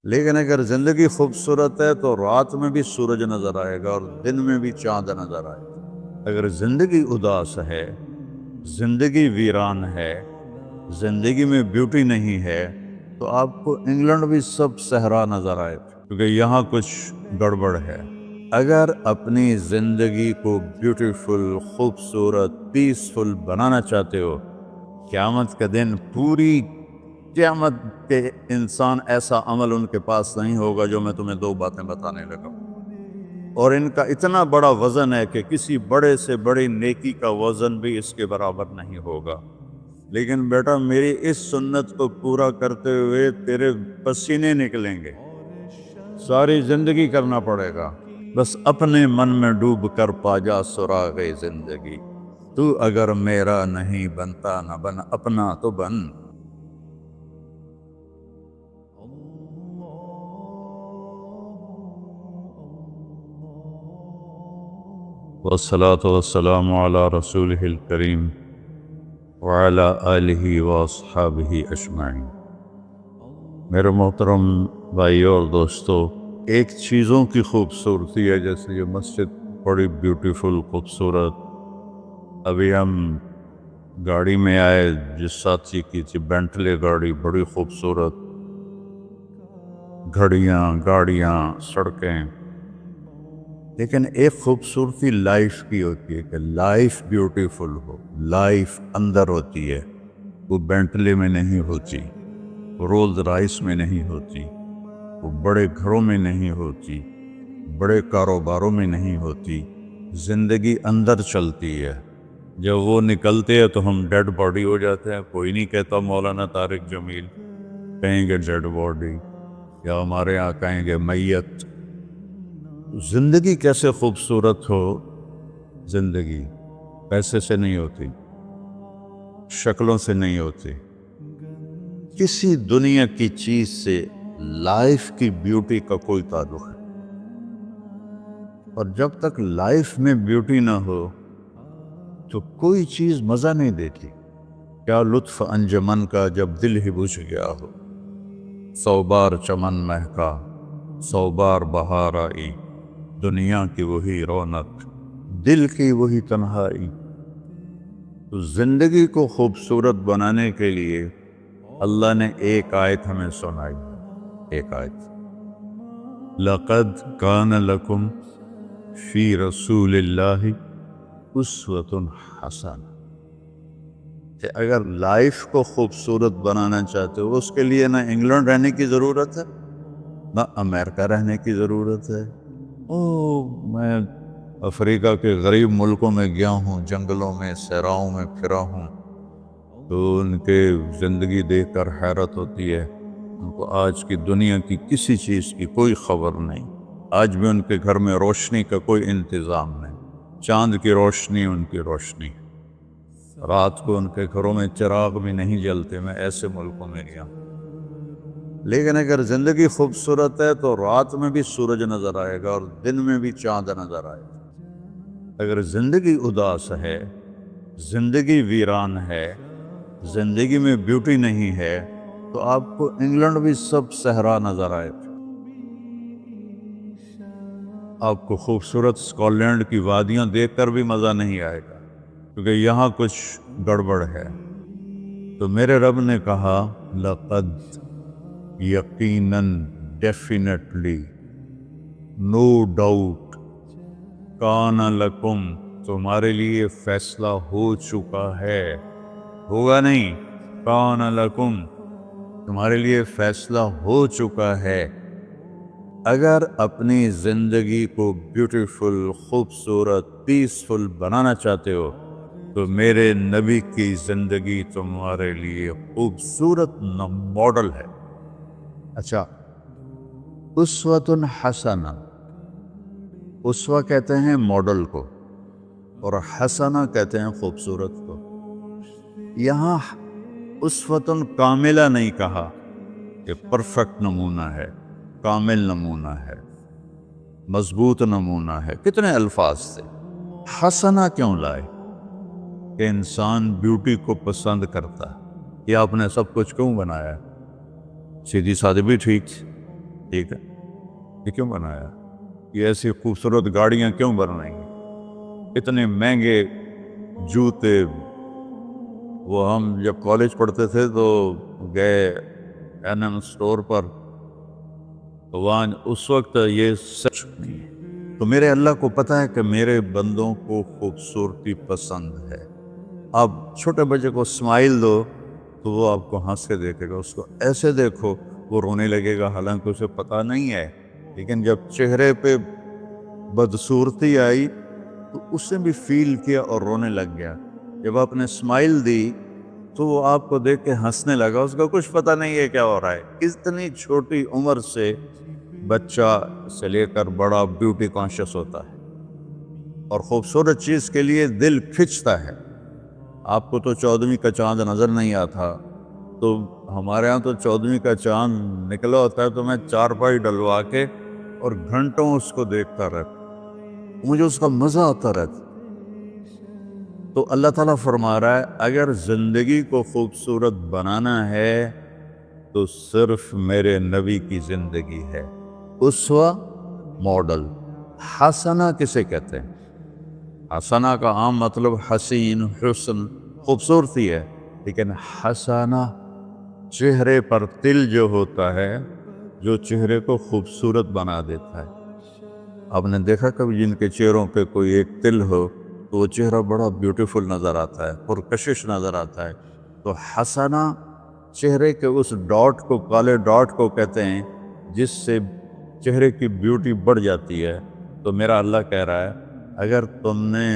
لیکن اگر زندگی خوبصورت ہے تو رات میں بھی سورج نظر آئے گا اور دن میں بھی چاند نظر آئے گا۔ اگر زندگی اداس ہے، زندگی ویران ہے، زندگی میں بیوٹی نہیں ہے، تو آپ کو انگلینڈ بھی سب صحرا نظر آئے گا، کیونکہ یہاں کچھ گڑبڑ ہے۔ اگر اپنی زندگی کو بیوٹیفل، خوبصورت، پیسفل بنانا چاہتے ہو، قیامت کا دن پوری قیامت کے انسان ایسا عمل ان کے پاس نہیں ہوگا جو میں تمہیں دو باتیں بتانے لگا ہوں، اور ان کا اتنا بڑا وزن ہے کہ کسی بڑے سے بڑی نیکی کا وزن بھی اس کے برابر نہیں ہوگا۔ لیکن بیٹا میری اس سنت کو پورا کرتے ہوئے تیرے پسینے نکلیں گے، ساری زندگی کرنا پڑے گا۔ بس اپنے من میں ڈوب کر پا جا سراغ زندگی، تو اگر میرا نہیں بنتا نہ بن اپنا تو بن۔ والصلاة والسلام على رسوله الكريم وعلى آلہ واصحابہ اجمعین۔ میرے محترم بھائیو اور دوستو، ایک چیزوں کی خوبصورتی ہے، جیسے یہ مسجد بڑی بیوٹیفل خوبصورت۔ ابھی ہم گاڑی میں آئے، جس ساتھی کی تھی بینٹلے گاڑی، بڑی خوبصورت، گھڑیاں، گاڑیاں، سڑکیں۔ لیکن ایک خوبصورتی لائف کی ہوتی ہے کہ لائف بیوٹیفل ہو، لائف اندر ہوتی ہے، وہ بینٹلے میں نہیں ہوتی، رولز رائس میں نہیں ہوتی، وہ بڑے گھروں میں نہیں ہوتی، بڑے کاروباروں میں نہیں ہوتی۔ زندگی اندر چلتی ہے۔ جب وہ نکلتے ہیں تو ہم ڈیڈ باڈی ہو جاتے ہیں۔ کوئی نہیں کہتا مولانا طارق جمیل، کہیں گے ڈیڈ باڈی، یا ہمارے یہاں کہیں گے میت۔ زندگی کیسے خوبصورت ہو؟ زندگی پیسے سے نہیں ہوتی، شکلوں سے نہیں ہوتی، کسی دنیا کی چیز سے لائف کی بیوٹی کا کوئی تعلق ہے۔ اور جب تک لائف میں بیوٹی نہ ہو تو کوئی چیز مزہ نہیں دیتی۔ کیا لطف انجمن کا جب دل ہی بجھ گیا ہو، 100 بار چمن مہکا، 100 بار بہار آئی، دنیا کی وہی رونق، دل کی وہی تنہائی۔ تو زندگی کو خوبصورت بنانے کے لیے اللہ نے ایک آیت ہمیں سنائی، ایک آیت، لَقَدْ كَانَ لَكُمْ فِي رَسُولِ اللَّهِ أُسْوَةٌ حَسَنَةٌ، کہ اگر لائف کو خوبصورت بنانا چاہتے ہو، اس کے لیے نہ انگلینڈ رہنے کی ضرورت ہے، نہ امریکہ رہنے کی ضرورت ہے۔ میں افریقہ کے غریب ملکوں میں گیا ہوں، جنگلوں میں، صحراؤں میں پھرا ہوں، تو ان کے زندگی دیکھ کر حیرت ہوتی ہے۔ ان کو آج کی دنیا کی کسی چیز کی کوئی خبر نہیں۔ آج بھی ان کے گھر میں روشنی کا کوئی انتظام نہیں، چاند کی روشنی ان کی روشنی، رات کو ان کے گھروں میں چراغ بھی نہیں جلتے۔ میں ایسے ملکوں میں گیا ہوں۔ لیکن اگر زندگی خوبصورت ہے تو رات میں بھی سورج نظر آئے گا اور دن میں بھی چاند نظر آئے گا۔ اگر زندگی اداس ہے، زندگی ویران ہے، زندگی میں بیوٹی نہیں ہے، تو آپ کو انگلینڈ بھی سب صحرا نظر آئے گا۔ آپ کو خوبصورت اسکاٹ لینڈ کی وادیاں دیکھ کر بھی مزہ نہیں آئے گا، کیونکہ یہاں کچھ گڑبڑ ہے۔ تو میرے رب نے کہا، لقد، یقیناً، ڈیفینیٹلی، نو ڈاؤٹ، کان لکم، تمہارے لیے فیصلہ ہو چکا ہے، ہوگا نہیں، کان لکم، تمہارے لیے فیصلہ ہو چکا ہے۔ اگر اپنی زندگی کو بیوٹیفل، خوبصورت، پیسفل بنانا چاہتے ہو تو میرے نبی کی زندگی تمہارے لیے خوبصورت ماڈل ہے۔ اچھا، اسوۃ حسنہ، اسوہ کہتے ہیں ماڈل کو، اور حسنہ کہتے ہیں خوبصورت کو۔ یہاں اسوۃ کاملہ نہیں کہا کہ پرفیکٹ نمونہ ہے، کامل نمونہ ہے، مضبوط نمونہ ہے، کتنے الفاظ تھے۔ حسنہ کیوں لائے؟ کہ انسان بیوٹی کو پسند کرتا ہے۔ یہ آپ نے سب کچھ کیوں بنایا؟ سیدھی سادی بھی ٹھیک، ٹھیک ہے، یہ کیوں بنایا؟ یہ ایسی خوبصورت گاڑیاں کیوں بنائیں گے؟ اتنے مہنگے جوتے۔ وہ ہم جب کالج پڑھتے تھے تو گئے این اسٹور پر، تو وہاں اس وقت یہ سچ نہیں ہے۔ تو میرے اللہ کو پتہ ہے کہ میرے بندوں کو خوبصورتی پسند ہے۔ آپ چھوٹے بچے کو اسمائل دو تو وہ آپ کو ہنس کے دیکھے گا، اس کو ایسے دیکھو وہ رونے لگے گا، حالانکہ اسے پتہ نہیں ہے، لیکن جب چہرے پہ بدصورتی آئی تو اس نے بھی فیل کیا اور رونے لگ گیا۔ جب آپ نے اسمائل دی تو وہ آپ کو دیکھ کے ہنسنے لگا، اس کا کچھ پتہ نہیں ہے کیا ہو رہا ہے۔ اتنی چھوٹی عمر سے بچہ سے لے کر بڑا بیوٹی کانشیس ہوتا ہے، اور خوبصورت چیز کے لیے دل کھنچتا ہے۔ آپ کو تو 14ویں کا چاند نظر نہیں آتا، تو ہمارے ہاں تو 14ویں کا چاند نکلا ہوتا ہے تو میں چارپائی ڈلوا کے اور گھنٹوں اس کو دیکھتا رہتا، مجھے اس کا مزہ آتا رہتا۔ تو اللہ تعالیٰ فرما رہا ہے اگر زندگی کو خوبصورت بنانا ہے تو صرف میرے نبی کی زندگی ہے۔ اسوہ ماڈل۔ حسنہ کسے کہتے ہیں؟ حسنہ کا عام مطلب حسین، حسن، خوبصورتی ہے، لیکن حسنہ چہرے پر تل جو ہوتا ہے، جو چہرے کو خوبصورت بنا دیتا ہے۔ آپ نے دیکھا کبھی جن کے چہروں پہ کوئی ایک تل ہو تو وہ چہرہ بڑا بیوٹیفل نظر آتا ہے، پرکشش نظر آتا ہے۔ تو حسنہ چہرے کے اس ڈاٹ کو، کالے ڈاٹ کو کہتے ہیں جس سے چہرے کی بیوٹی بڑھ جاتی ہے۔ تو میرا اللہ کہہ رہا ہے اگر تم نے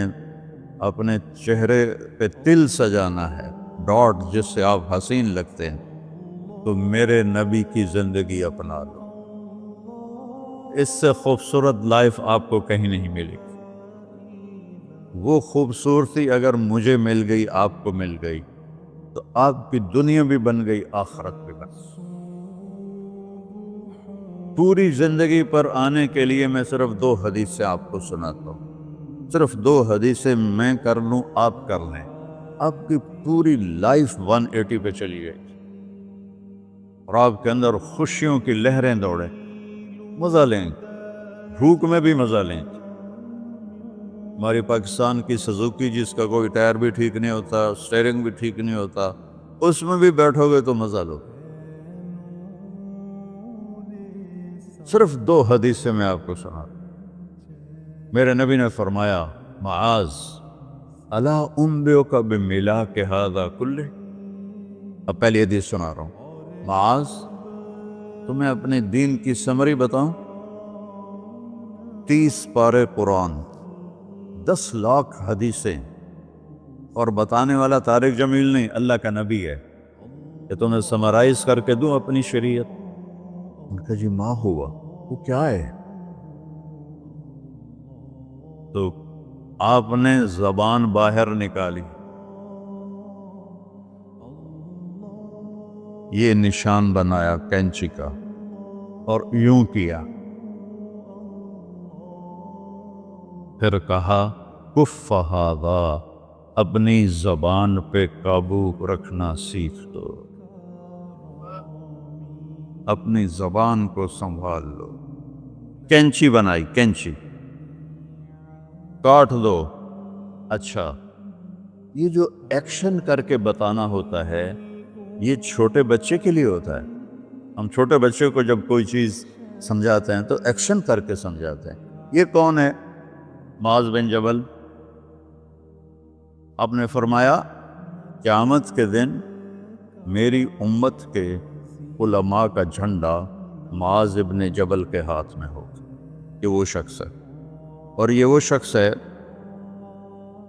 اپنے چہرے پہ تل سجانا ہے، ڈاٹ جس سے آپ حسین لگتے ہیں، تو میرے نبی کی زندگی اپنا لو۔ اس سے خوبصورت لائف آپ کو کہیں نہیں ملے گی۔ وہ خوبصورتی اگر مجھے مل گئی، آپ کو مل گئی، تو آپ کی دنیا بھی بن گئی، آخرت بھی بن گئی۔ پوری زندگی پر آنے کے لیے میں صرف 2 حدیثیں آپ کو سناتا ہوں، صرف 2 حدیثیں میں کر لوں، آپ کر لیں، آپ کی پوری لائف 180 پہ چلی گئی، اور آپ کے اندر خوشیوں کی لہریں دوڑیں، مزہ لیں، بھوک میں بھی مزہ لیں۔ ہماری پاکستان کی سزوکی جس کا کوئی ٹائر بھی ٹھیک نہیں ہوتا، سٹیئرنگ بھی ٹھیک نہیں ہوتا، اس میں بھی بیٹھو گے تو مزہ لو۔ صرف 2 حدیثیں میں آپ کو سنا۔ میرے نبی نے فرمایا معاذ الا انبئک بملاک ھذا کلہ۔ اب پہلی حدیث سنا رہا ہوں، معاذ تمہیں اپنے دین کی سمری بتاؤں؟ 30 پارے قرآن، 10 لاکھ حدیثیں، اور بتانے والا طارق جمیل نہیں، اللہ کا نبی ہے، کہ تمہیں سمرائز کر کے دوں اپنی شریعت۔ ان کا جی ماں ہوا، وہ کیا ہے؟ تو آپ نے زبان باہر نکالی، یہ نشان بنایا کینچی کا، اور یوں کیا، پھر کہا کف ھذا، اپنی زبان پہ قابو رکھنا سیکھ دو، اپنی زبان کو سنبھال لو۔ کینچی بنائی، کینچی، کاٹ دو۔ اچھا، یہ جو ایکشن کر کے بتانا ہوتا ہے یہ چھوٹے بچے کے لیے ہوتا ہے۔ ہم چھوٹے بچے کو جب کوئی چیز سمجھاتے ہیں تو ایکشن کر کے سمجھاتے ہیں۔ یہ کون ہے؟ معاذ بن جبل۔ آپ نے فرمایا قیامت کے دن میری امت کے علماء کا جھنڈا معاذ بن جبل کے ہاتھ میں ہوگا۔ یہ وہ شخص ہے، اور یہ وہ شخص ہے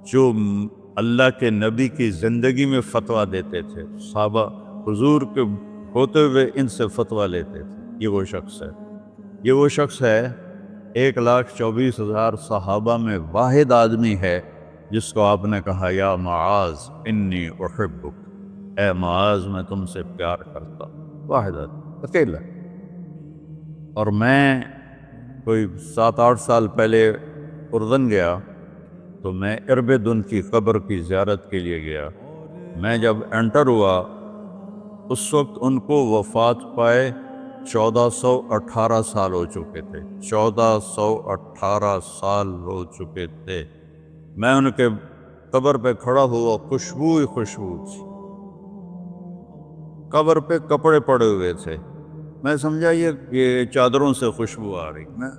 جو اللہ کے نبی کی زندگی میں فتویٰ دیتے تھے، صحابہ حضور کے ہوتے ہوئے ان سے فتویٰ لیتے تھے۔ یہ وہ شخص ہے، یہ وہ شخص ہے 1,24,000 صحابہ میں واحد آدمی ہے جس کو آپ نے کہا یا معاذ انی احبک، اے معاذ میں تم سے پیار کرتا ہوں۔ واحد آدمی، اکیلا۔ اور میں کوئی 7-8 سال پہلے اردن گیا تو میں اربدن کی قبر کی زیارت کے لیے گیا۔ میں جب انٹر ہوا اس وقت ان کو وفات پائے 1418 سال ہو چکے تھے، 1418 سال ہو چکے تھے۔ میں ان کے قبر پہ کھڑا ہوا، خوشبو ہی خوشبو تھی، قبر پہ کپڑے پڑے ہوئے تھے، میں سمجھا یہ چادروں سے خوشبو آ رہی۔ میں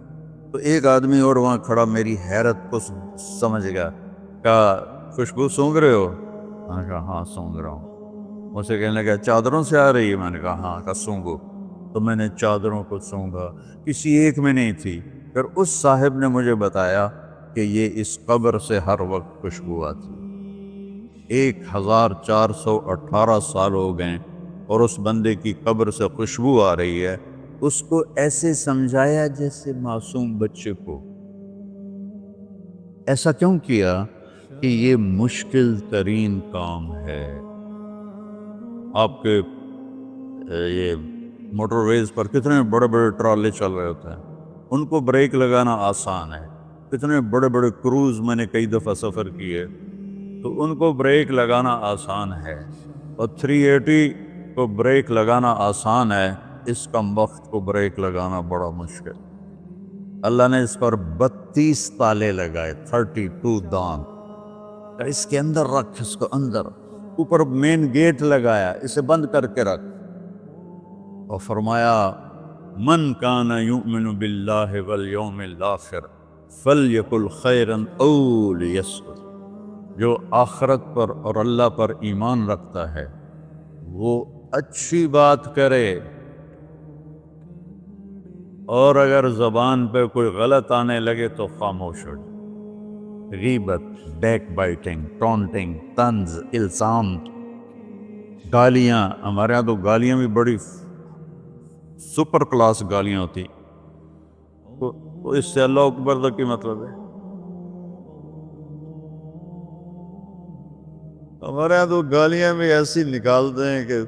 تو ایک آدمی اور وہاں کھڑا میری حیرت کو سمجھ گیا، کہا خوشبو سونگ رہے ہو؟ میں نے کہا ہاں سونگ رہا ہوں۔ مجھ سے کہنے لگا چادروں سے آ رہی ہے؟ میں نے کہا ہاں۔ کہا سونگو۔ تو میں نے چادروں کو سونگا، کسی ایک میں نہیں تھی۔ پھر اس صاحب نے مجھے بتایا کہ یہ اس قبر سے ہر وقت خوشبو آتی، 1418 سال ہو گئے اور اس بندے کی قبر سے خوشبو آ رہی ہے۔ اس کو ایسے سمجھایا جیسے معصوم بچے کو۔ ایسا کیوں کیا؟ کہ یہ مشکل ترین کام ہے۔ آپ کے یہ موٹر ویز پر کتنے بڑے بڑے ٹرالے چل رہے ہوتے ہیں، ان کو بریک لگانا آسان ہے۔ کتنے بڑے بڑے کروز میں نے کئی دفعہ سفر کیے، تو ان کو بریک لگانا آسان ہے، اور 380 کو بریک لگانا آسان ہے، اس کم وقت کو بریک لگانا بڑا مشکل۔ اللہ نے اس پر 32 تالے لگائے، 32 دان، اس کے اندر رکھ، اس کو اندر، اوپر مین گیٹ لگایا، اسے بند کر کے رکھ، اور فرمایا من کان یؤمن باللہ والیوم الآخر فلیقل خیرا او لیصمت۔ جو آخرت پر اور اللہ پر ایمان رکھتا ہے وہ اچھی بات کرے، اور اگر زبان پہ کوئی غلط آنے لگے تو خاموش ہو جائے۔ غیبت، بیک بائٹنگ، ٹونٹنگ، طنز، الزام، گالیاں۔ ہمارے ہاں تو گالیاں بھی بڑی سپر کلاس گالیاں ہوتی، تو اس سے اللہ اکبر تک کی مطلب ہے۔ ہمارے یہاں تو گالیاں بھی ایسی نکالتے ہیں کہ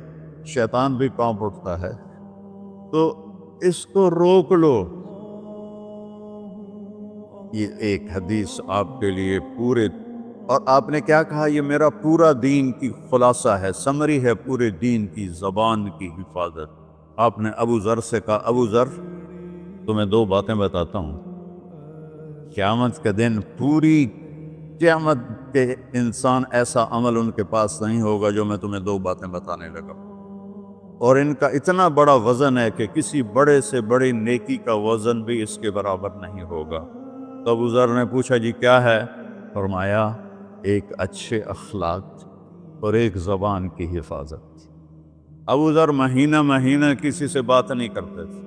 شیطان بھی کانپ اٹھتا ہے۔ تو اس کو روک لو۔ یہ ایک حدیث آپ کے لیے پورے، اور آپ نے کیا کہا؟ یہ میرا پورا دین کی خلاصہ ہے، سمری ہے پورے دین کی، زبان کی حفاظت۔ آپ نے ابو ذر سے کہا ابو ذر تمہیں 2 باتیں بتاتا ہوں، قیامت کے دن پوری قیامت کے انسان ایسا عمل ان کے پاس نہیں ہوگا جو میں تمہیں 2 باتیں بتانے لگا، اور ان کا اتنا بڑا وزن ہے کہ کسی بڑے سے بڑی نیکی کا وزن بھی اس کے برابر نہیں ہوگا۔ تو ابو ذر نے پوچھا جی کیا ہے؟ فرمایا ایک اچھے اخلاق اور ایک زبان کی حفاظت۔ ابو ذر مہینہ مہینہ کسی سے بات نہیں کرتے تھے،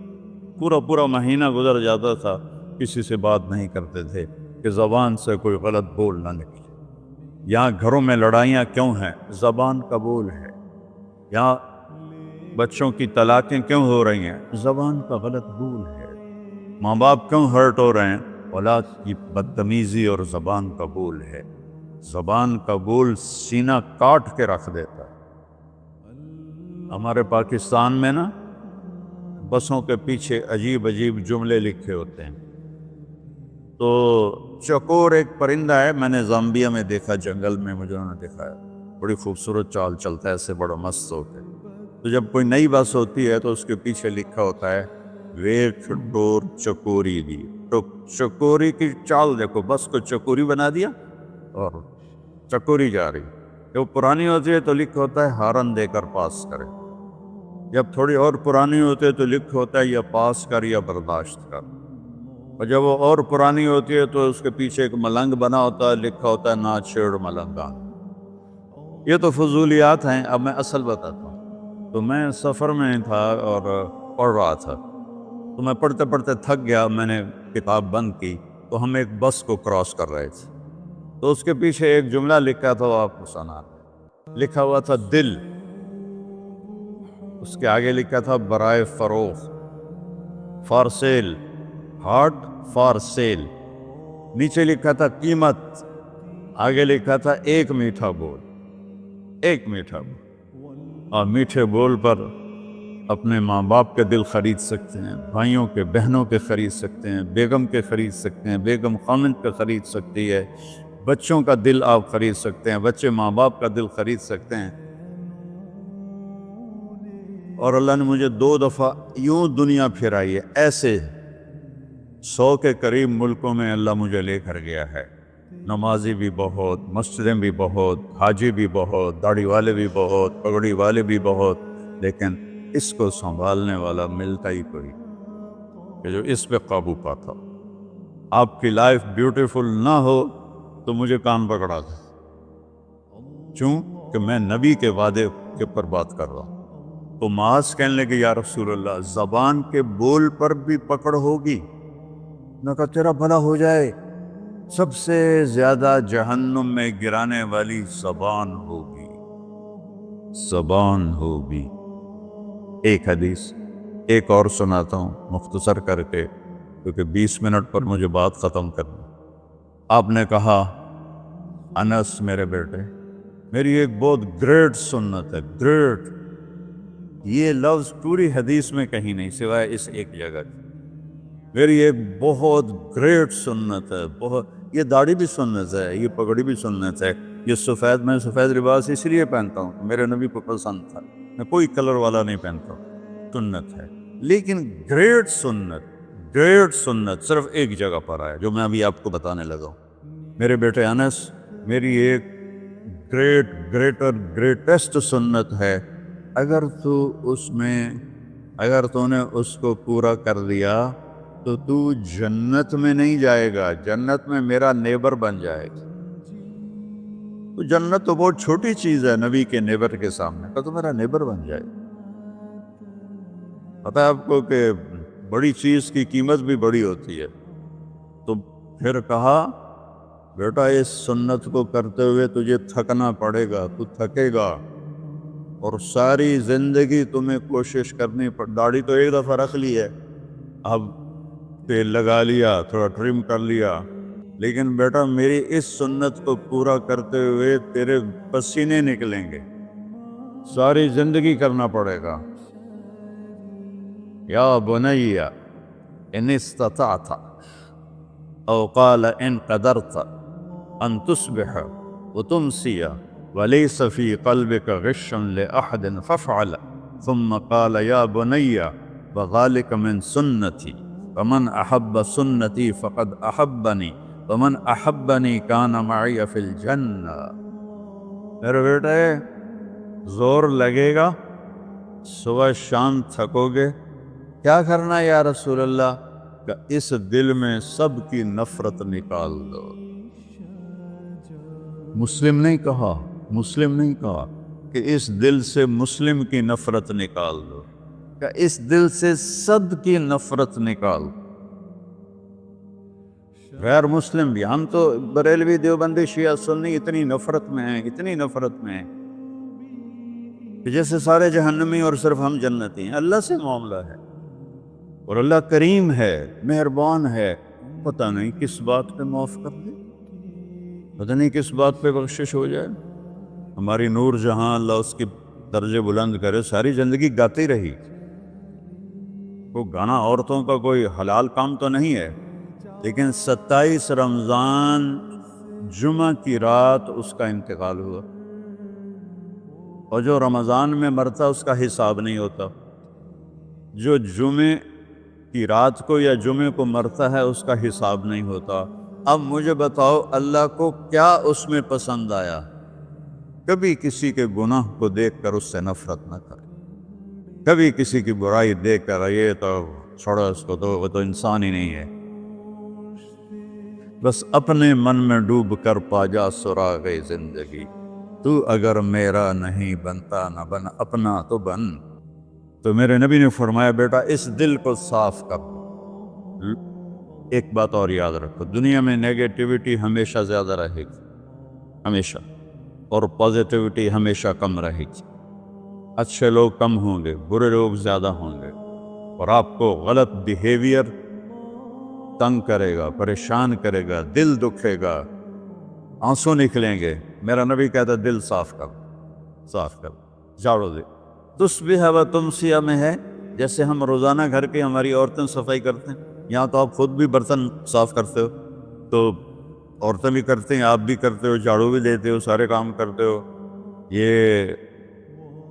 پورا مہینہ گزر جاتا تھا کسی سے بات نہیں کرتے تھے کہ زبان سے کوئی غلط بول نہ نکلے۔ یہاں گھروں میں لڑائیاں کیوں ہیں؟ زبان کا بول ہے۔ یہاں بچوں کی طلاقیں کیوں ہو رہی ہیں؟ زبان کا غلط بول ہے۔ ماں باپ کیوں ہرٹ ہو رہے ہیں؟ اولاد کی بدتمیزی اور زبان کا بول ہے۔ زبان کا بول سینہ کاٹ کے رکھ دیتا ہے۔ ہمارے پاکستان میں نا بسوں کے پیچھے عجیب جملے لکھے ہوتے ہیں۔ تو چکور ایک پرندہ ہے، میں نے زامبیا میں دیکھا، جنگل میں مجھے انہوں نے دکھایا، بڑی خوبصورت چال چلتا ہے، ایسے بڑا مست ہوتا ہے۔ تو جب کوئی نئی بس ہوتی ہے تو اس کے پیچھے لکھا ہوتا ہے ویٹ ڈور چکوری دی۔ تو چکوری کی چال دیکھو، بس کو چکوری بنا دیا اور چکوری جا رہی۔ جب پرانی ہوتی ہے تو لکھا ہوتا ہے ہارن دے کر پاس کرے، جب تھوڑی اور پرانی ہوتی ہے تو لکھا ہوتا ہے یا پاس کر یا برداشت کر، اور جب وہ اور پرانی ہوتی ہے تو اس کے پیچھے ایک ملنگ بنا ہوتا ہے، لکھا ہوتا ہے نہ چھیڑ ملنگان۔ یہ تو فضولیات ہیں، اب میں اصل بتاتا ہوں۔ تو میں سفر میں تھا اور پڑھ رہا تھا، تو میں پڑھتے پڑھتے تھک گیا، میں نے کتاب بند کی، تو ہم ایک بس کو کراس کر رہے تھے، تو اس کے پیچھے ایک جملہ لکھا تھا، وہ آپ کو سنا، لکھا ہوا تھا دل، اس کے آگے لکھا تھا برائے فروخت، for sale, heart for sale, نیچے لکھا تھا قیمت، آگے لکھا تھا ایک میٹھا بول، ایک میٹھا بول۔ اور میٹھے بول پر اپنے ماں باپ کے دل خرید سکتے ہیں، بھائیوں کے، بہنوں کے خرید سکتے ہیں، بیگم کے خرید سکتے ہیں، بیگم خامند کا خرید سکتی ہے، بچوں کا دل آپ خرید سکتے ہیں، بچے ماں باپ کا دل خرید سکتے ہیں۔ اور اللہ نے مجھے 2 دفعہ یوں دنیا پھرائی ہے، ایسے 100 کے قریب ملکوں میں اللہ مجھے لے کر گیا ہے، نمازی بھی بہت، مسجدیں بھی بہت، حاجی بھی بہت، داڑھی والے بھی بہت، پگڑی والے بھی بہت، لیکن اس کو سنبھالنے والا ملتا ہی کوئی کہ جو اس پہ قابو پاتا ہو۔ آپ کی لائف بیوٹیفل نہ ہو تو مجھے کان پکڑا دے، کیوں کہ میں نبی کے وعدے کے پر بات کر رہا ہوں۔ تو معاذ کہنے لگے یا رسول اللہ زبان کے بول پر بھی پکڑ ہوگی؟ میں کہا تیرا بھلا ہو جائے، سب سے زیادہ جہنم میں گرانے والی زبان ہوگی، زبان ہوگی۔ ایک حدیث ایک اور سناتا ہوں مختصر کر کے، کیونکہ 20 منٹ پر مجھے بات ختم کرنی۔ آپ نے کہا انس میرے بیٹے، میری ایک بہت گریٹ سنت ہے، گریٹ، یہ لفظ پوری حدیث میں کہیں نہیں سوائے اس ایک جگہ کی۔ میری ایک بہت گریٹ سنت ہے، بہت، یہ داڑھی بھی سنت ہے، یہ پگڑی بھی سنت ہے، یہ سفید، میں سفید لباس اس لیے پہنتا ہوں، میرے نبی کو پسند تھا، میں کوئی کلر والا نہیں پہنتا ہوں، سنت ہے۔ لیکن گریٹ سنت صرف ایک جگہ پر آیا جو میں ابھی آپ کو بتانے لگا ہوں۔ میرے بیٹے انس، میری ایک گریٹسٹ سنت ہے، اگر تو نے اس کو پورا کر دیا تو تو جنت میں نہیں جائے گا، جنت میں میرا نیبر بن جائے گا۔ تو جنت تو بہت چھوٹی چیز ہے نبی کے نیبر کے سامنے، تو میرا نیبر بن جائے گا۔ پتہ ہے آپ کو کہ بڑی چیز کی قیمت بھی بڑی ہوتی ہے۔ تو پھر کہا بیٹا اس سنت کو کرتے ہوئے تجھے تھکنا پڑے گا، تو تھکے گا، اور ساری زندگی تمہیں کوشش کرنی داڑھی تو ایک دفعہ رکھ لی ہے، اب تیل لگا لیا، تھوڑا ٹرم کر لیا، لیکن بیٹا میری اس سنت کو پورا کرتے ہوئے تیرے پسینے نکلیں گے، ساری زندگی کرنا پڑے گا۔ یا بنی ان استطعت او قال ان قدرت ان تصبح وتمسی وليس في قلبك غش لأحد فافعل، ثم قال يا بني وذلك من سنتي فمن أحب سنتي فقد أحبني ومن أحبني كان معي في الجنة۔ میرے بیٹے زور لگے گا، صبح شام تھکو گے، کیا کرنا ہے یا رسول اللہ؟ کہ اس دل میں سب کی نفرت نکال دو۔ مسلم نہیں کہا کہ اس دل سے مسلم کی نفرت نکال دو، کہ اس دل سے سب کی نفرت نکال دو۔ غیر مسلم بھی، ہم تو بریلوی دیوبندی شیعہ سنی اتنی نفرت میں ہیں کہ جیسے سارے جہنمی اور صرف ہم جنتی ہیں۔ اللہ سے معاملہ ہے، اور اللہ کریم ہے، مہربان ہے، پتہ نہیں کس بات پہ معاف کر دے، پتہ نہیں کس بات پہ بخشش ہو جائے۔ ہماری نور جہاں، اللہ اس کی درجے بلند کرے، ساری زندگی گاتی رہی۔ وہ گانا عورتوں کا کوئی حلال کام تو نہیں ہے، لیکن 27 رمضان جمعہ کی رات اس کا انتقال ہوا، اور جو رمضان میں مرتا اس کا حساب نہیں ہوتا، جو جمعے کی رات کو یا جمعے کو مرتا ہے اس کا حساب نہیں ہوتا۔ اب مجھے بتاؤ اللہ کو کیا اس میں پسند آیا؟ کبھی کسی کے گناہ کو دیکھ کر اس سے نفرت نہ کرے، کبھی کسی کی برائی دیکھ کر یہ تو چھوڑو اس کو، تو وہ تو انسان ہی نہیں ہے۔ بس اپنے من میں ڈوب کر پا جا سراغ زندگی، تو اگر میرا نہیں بنتا نہ بن اپنا تو بن۔ تو میرے نبی نے فرمایا بیٹا اس دل کو صاف کر۔ ایک بات اور یاد رکھو، دنیا میں نیگیٹیوٹی ہمیشہ زیادہ رہے گی، ہمیشہ، اور پازیٹیوٹی ہمیشہ کم رہے گی۔ اچھے لوگ کم ہوں گے، برے لوگ زیادہ ہوں گے، اور آپ کو غلط بیہیویئر تنگ کرے گا، پریشان کرے گا، دل دکھے گا، آنسو نکلیں گے۔ میرا نبی کہتا دل صاف کر، جھاڑو دے۔ تصبح و تمسیہ میں ہے، جیسے ہم روزانہ گھر کے ہماری عورتیں صفائی کرتے ہیں، یہاں تو آپ خود بھی برتن صاف کرتے ہو، تو عورتیں بھی کرتے ہیں، آپ بھی کرتے ہو، جھاڑو بھی دیتے ہو، سارے کام کرتے ہو۔ یہ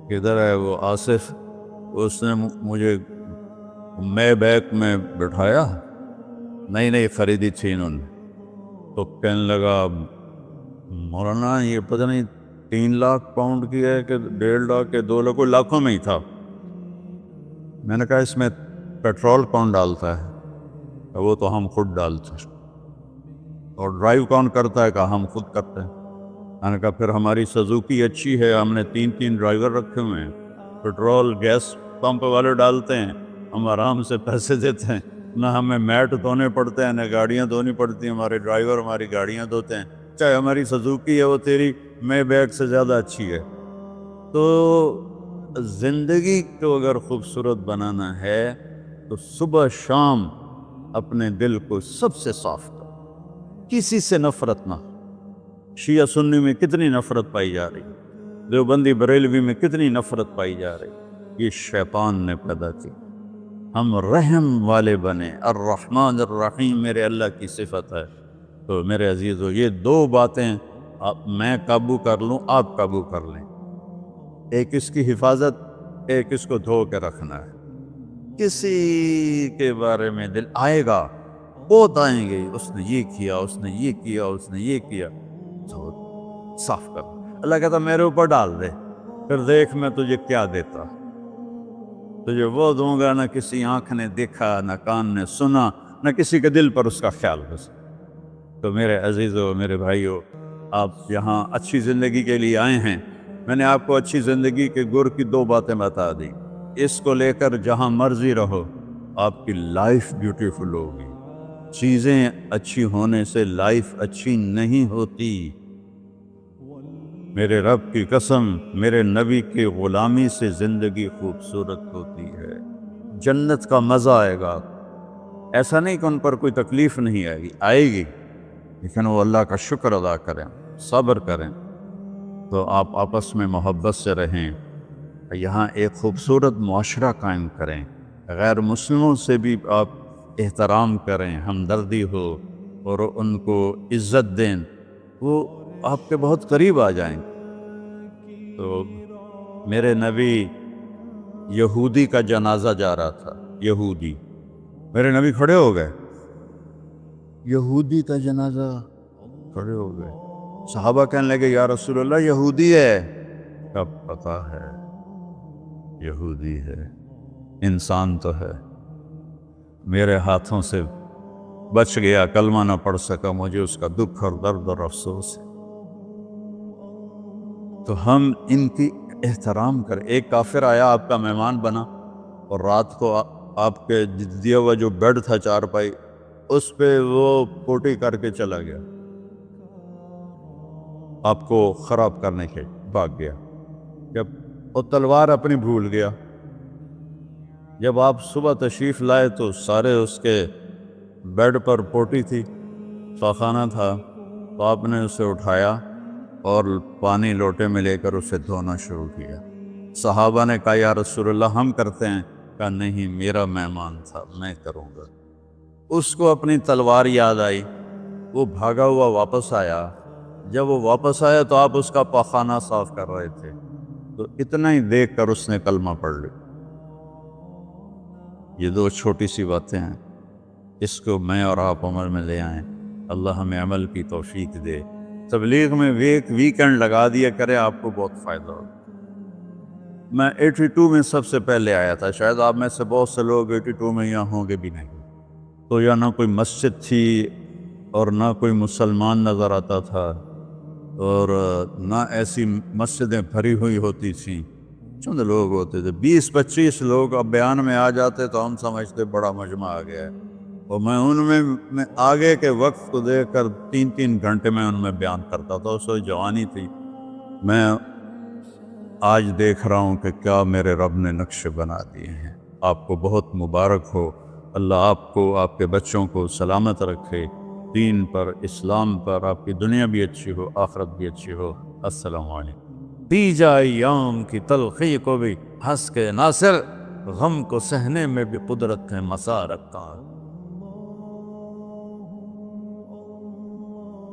کدھر ہے وہ آصف؟ اس نے مجھے میں بیک میں بٹھایا، نئی نئی خریدی تھی انہوں نے، تو کہنے لگا مولانا یہ پتہ نہیں 3 لاکھ پاؤنڈ کی ہے کہ 1.5 لاکھ کے 2 لاکھ، کوئی لاکھوں میں ہی تھا۔ میں نے کہا اس میں پیٹرول کون ڈالتا ہے؟ وہ تو ہم خود ڈالتے ہیں۔ اور ڈرائیو کون کرتا ہے؟ کہ ہم خود کرتے ہیں۔ میں نے کہا پھر ہماری سزوکی اچھی ہے، ہم نے 3 ڈرائیور رکھے ہوئے ہیں، پیٹرول گیس پمپ والے ڈالتے ہیں، ہم آرام سے پیسے دیتے ہیں، نہ ہمیں میٹ دھونے پڑتے ہیں، نہ گاڑیاں دھونی پڑتی ہیں، ہمارے ڈرائیور ہماری گاڑیاں دھوتے ہیں، چاہے ہماری سزوکی ہے وہ تیری میں بیگ سے زیادہ اچھی ہے۔ تو زندگی کو اگر خوبصورت بنانا ہے تو صبح شام اپنے دل کو سب سے صاف کرو، کسی سے نفرت نہ۔ شیعہ سنی میں کتنی نفرت پائی جا رہی، دیوبندی بریلوی میں کتنی نفرت پائی جا رہی، یہ شیطان نے پیدا کی۔ ہم رحم والے بنے، الرحمن الرحیم میرے اللہ کی صفت ہے۔ تو میرے عزیزو یہ 2 باتیں میں قابو کر لوں، آپ قابو کر لیں، ایک اس کی حفاظت، ایک اس کو دھو کے رکھنا ہے۔ کسی کے بارے میں دل آئے گا، بہت آئیں گے، اس نے یہ کیا، اس نے یہ کیا، اس نے یہ کیا، تو صاف کر۔ اللہ کہتا میرے اوپر ڈال دے، پھر دیکھ میں تجھے کیا دیتا، تجھے وہ دوں گا نہ کسی آنکھ نے دیکھا، نہ کان نے سنا، نہ کسی کے دل پر اس کا خیال بس۔ تو میرے عزیزو، میرے بھائیو، آپ یہاں اچھی زندگی کے لیے آئے ہیں۔ میں نے آپ کو اچھی زندگی کے گر کی 2 باتیں بتا دی، اس کو لے کر جہاں مرضی رہو، آپ کی لائف بیوٹیفل ہوگی۔ چیزیں اچھی ہونے سے لائف اچھی نہیں ہوتی۔ میرے رب کی قسم، میرے نبی کی غلامی سے زندگی خوبصورت ہوتی ہے، جنت کا مزہ آئے گا۔ ایسا نہیں کہ ان پر کوئی تکلیف نہیں آئے گی، آئے گی، لیکن وہ اللہ کا شکر ادا کریں، صبر کریں۔ تو آپ آپس میں محبت سے رہیں، یہاں ایک خوبصورت معاشرہ قائم کریں، غیر مسلموں سے بھی آپ احترام کریں، ہمدردی ہو اور ان کو عزت دیں، وہ آپ کے بہت قریب آ جائیں۔ تو میرے نبی یہودی کا جنازہ جا رہا تھا، یہودی، میرے نبی کھڑے ہو گئے، یہودی کا جنازہ، کھڑے ہو گئے۔ صحابہ کہنے لگے یا رسول اللہ یہودی ہے، کب پتا ہے یہودی ہے، انسان تو ہے، میرے ہاتھوں سے بچ گیا، کلمہ نہ پڑھ سکا، مجھے اس کا دکھ اور درد اور افسوس ہے۔ تو ہم ان کی احترام کریں۔ ایک کافر آیا، آپ کا مہمان بنا، اور رات کو آپ کے دیا ہوا جو بیڈ تھا چارپائی، اس پہ وہ پوٹی کر کے چلا گیا، آپ کو خراب کرنے کے بھاگ گیا، جب وہ تلوار اپنی بھول گیا۔ جب آپ صبح تشریف لائے تو سارے اس کے بیڈ پر پوٹی تھی، خانہ تھا، تو آپ نے اسے اٹھایا اور پانی لوٹے میں لے کر اسے دھونا شروع کیا۔ صحابہ نے کہا یا رسول اللہ ہم کرتے ہیں، کہا نہیں میرا مہمان تھا، میں کروں گا۔ اس کو اپنی تلوار یاد آئی، وہ بھاگا ہوا واپس آیا۔ جب وہ واپس آیا تو آپ اس کا پاخانہ صاف کر رہے تھے، تو اتنا ہی دیکھ کر اس نے کلمہ پڑھ لیا۔ یہ 2 چھوٹی سی باتیں ہیں، اس کو میں اور آپ عمل میں لے آئیں، اللہ ہمیں عمل کی توفیق دے۔ تبلیغ میں ویکنڈ لگا دیا کرے، آپ کو بہت فائدہ ہوگا۔ میں 82 میں سب سے پہلے آیا تھا، شاید آپ میں سے بہت سے لوگ 82 میں یہاں ہوں گے بھی نہیں۔ تو یا نہ کوئی مسجد تھی اور نہ کوئی مسلمان نظر آتا تھا، اور نہ ایسی مسجدیں بھری ہوئی ہوتی تھیں، چند لوگ ہوتے تھے، 20-25 لوگ۔ اب بیان میں آ جاتے تو ہم سمجھتے بڑا مجمع آ گیا ہے، اور میں ان میں آگے کے وقت کو دیکھ کر 3 گھنٹے میں ان میں بیان کرتا تھا۔ اس وقت جوانی تھی۔ میں آج دیکھ رہا ہوں کہ کیا میرے رب نے نقشے بنا دیے ہیں۔ آپ کو بہت مبارک ہو، اللہ آپ کو، آپ کے بچوں کو سلامت رکھے، دین پر، اسلام پر، آپ کی دنیا بھی اچھی ہو، آخرت بھی اچھی ہو۔ السلام علیکم۔ پی جائے ایام کی تلخی کو بھی ہنس کے ناصر، غم کو سہنے میں بھی قدرت کے مسا رکھا۔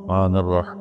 الرحمن الرحیم۔